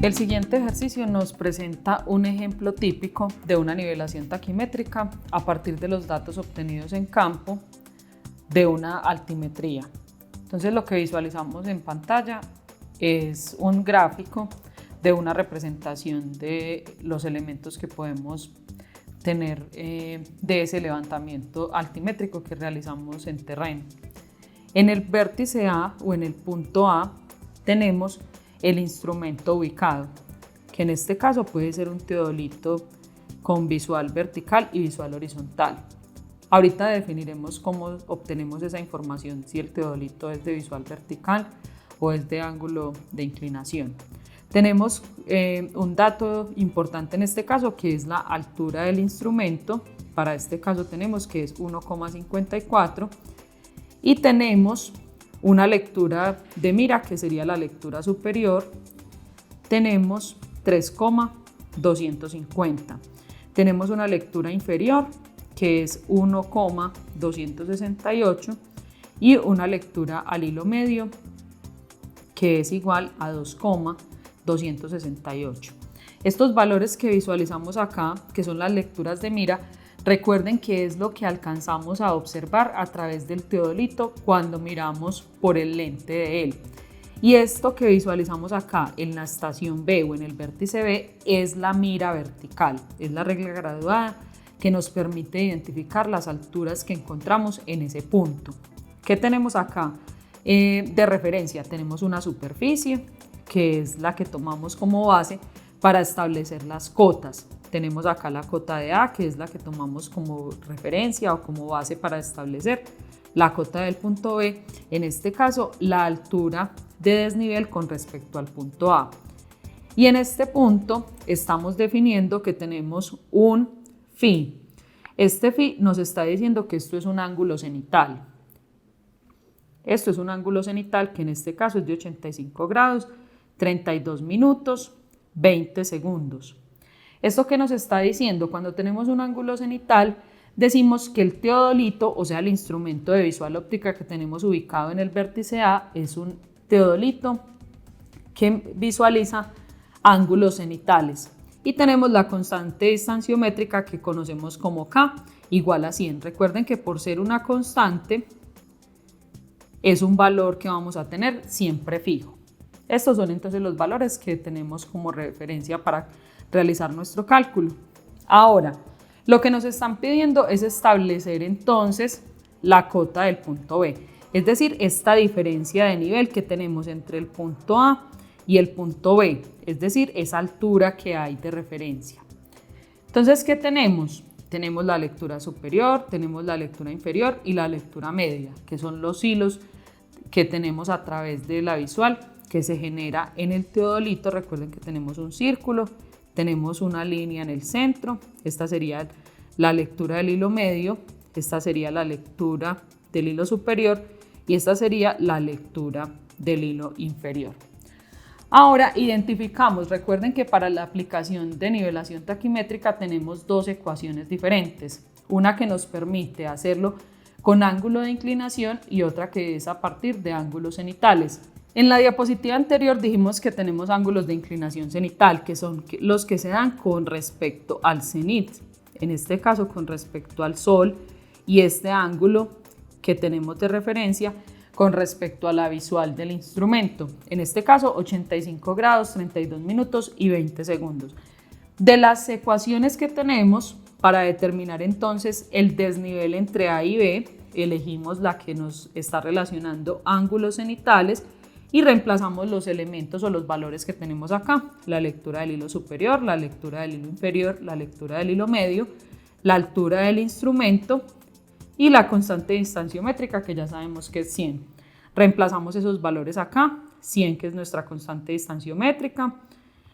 El siguiente ejercicio nos presenta un ejemplo típico de una nivelación taquimétrica a partir de los datos obtenidos en campo de una altimetría. Entonces lo que visualizamos en pantalla es un gráfico de una representación de los elementos que podemos tener de ese levantamiento altimétrico que realizamos en terreno. En el vértice A o en el punto A tenemos el instrumento ubicado, que en este caso puede ser un teodolito con visual vertical y visual horizontal. Ahorita definiremos cómo obtenemos esa información, si el teodolito es de visual vertical o es de ángulo de inclinación. Tenemos un dato importante en este caso, que es la altura del instrumento. Para este caso tenemos que es 1,54 y tenemos una lectura de mira, que sería la lectura superior, tenemos 3,250. Tenemos una lectura inferior, que es 1,268, y una lectura al hilo medio, que es igual a 2,268. Estos valores que visualizamos acá, que son las lecturas de mira, recuerden que es lo que alcanzamos a observar a través del teodolito cuando miramos por el lente de él. Y esto que visualizamos acá en la estación B o en el vértice B es la mira vertical, es la regla graduada que nos permite identificar las alturas que encontramos en ese punto. ¿Qué tenemos acá? De referencia tenemos una superficie, que es la que tomamos como base para establecer las cotas. Tenemos acá la cota de A, que es la que tomamos como referencia o como base para establecer la cota del punto B, en este caso la altura de desnivel con respecto al punto A. Y en este punto estamos definiendo que tenemos un phi. Este phi nos está diciendo que esto es un ángulo cenital. Esto es un ángulo cenital que en este caso es de 85 grados, 32 minutos, 20 segundos. ¿Esto qué nos está diciendo? Cuando tenemos un ángulo cenital, decimos que el teodolito, o sea, el instrumento de visual óptica que tenemos ubicado en el vértice A, es un teodolito que visualiza ángulos cenitales. Y tenemos la constante distanciométrica que conocemos como K, igual a 100. Recuerden que por ser una constante, es un valor que vamos a tener siempre fijo. Estos son entonces los valores que tenemos como referencia para realizar nuestro cálculo. Ahora, lo que nos están pidiendo es establecer entonces la cota del punto B, es decir, esta diferencia de nivel que tenemos entre el punto A y el punto B, es decir, esa altura que hay de referencia. Entonces, ¿qué tenemos? Tenemos la lectura superior, tenemos la lectura inferior y la lectura media, que son los hilos que tenemos a través de la visual que se genera en el teodolito. Recuerden que tenemos un círculo, tenemos una línea en el centro, esta sería la lectura del hilo medio, esta sería la lectura del hilo superior y esta sería la lectura del hilo inferior. Ahora identificamos, recuerden que para la aplicación de nivelación taquimétrica tenemos dos ecuaciones diferentes, una que nos permite hacerlo con ángulo de inclinación y otra que es a partir de ángulos cenitales. En la diapositiva anterior dijimos que tenemos ángulos de inclinación cenital, que son los que se dan con respecto al cenit, en este caso con respecto al sol, y este ángulo que tenemos de referencia con respecto a la visual del instrumento, en este caso 85 grados, 32 minutos y 20 segundos. De las ecuaciones que tenemos para determinar entonces el desnivel entre A y B, elegimos la que nos está relacionando ángulos cenitales y reemplazamos los elementos o los valores que tenemos acá, la lectura del hilo superior, la lectura del hilo inferior, la lectura del hilo medio, la altura del instrumento y la constante distanciométrica, que ya sabemos que es 100. Reemplazamos esos valores acá, 100 que es nuestra constante distanciométrica,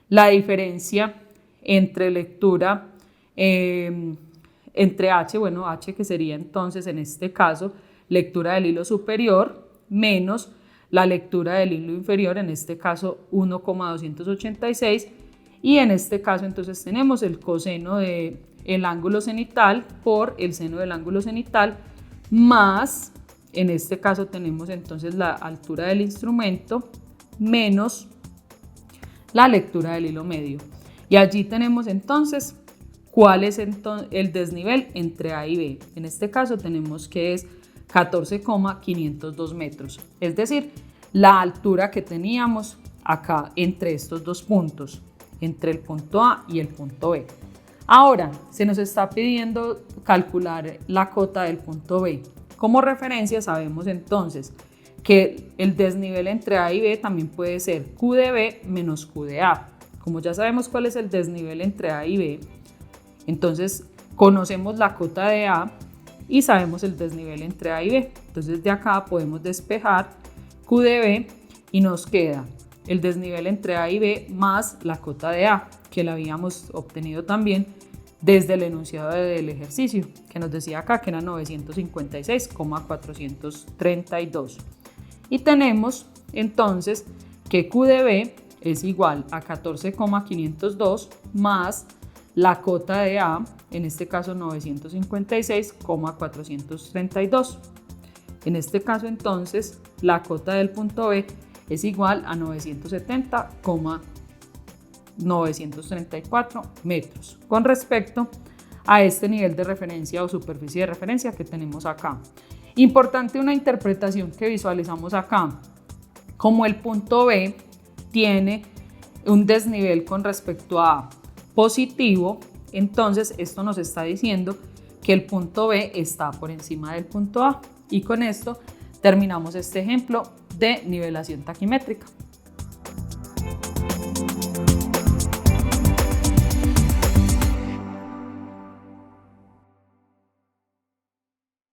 la diferencia entre lectura, entre H, bueno, H que sería entonces en este caso lectura del hilo superior menos la lectura del hilo inferior, en este caso 1,286, y en este caso entonces tenemos el coseno del ángulo cenital por el seno del ángulo cenital más, en este caso tenemos entonces la altura del instrumento menos la lectura del hilo medio. Y allí tenemos entonces cuál es el desnivel entre A y B. En este caso tenemos que es 14,502 metros, es decir, la altura que teníamos acá entre estos dos puntos, entre el punto A y el punto B. Ahora, se nos está pidiendo calcular la cota del punto B. Como referencia sabemos entonces que el desnivel entre A y B también puede ser Q de B menos Q de A. Como ya sabemos cuál es el desnivel entre A y B, entonces conocemos la cota de A y sabemos el desnivel entre A y B. Entonces de acá podemos despejar Q de B y nos queda el desnivel entre A y B más la cota de A, que la habíamos obtenido también desde el enunciado del ejercicio, que nos decía acá que era 956,432. Y tenemos entonces que Q de B es igual a 14,502 más la cota de A, en este caso 956,432. En este caso entonces la cota del punto B es igual a 970,934 metros con respecto a este nivel de referencia o superficie de referencia que tenemos acá. Importante una interpretación que visualizamos acá. Como el punto B tiene un desnivel con respecto a A positivo, entonces esto nos está diciendo que el punto B está por encima del punto A. Y con esto terminamos este ejemplo de nivelación taquimétrica.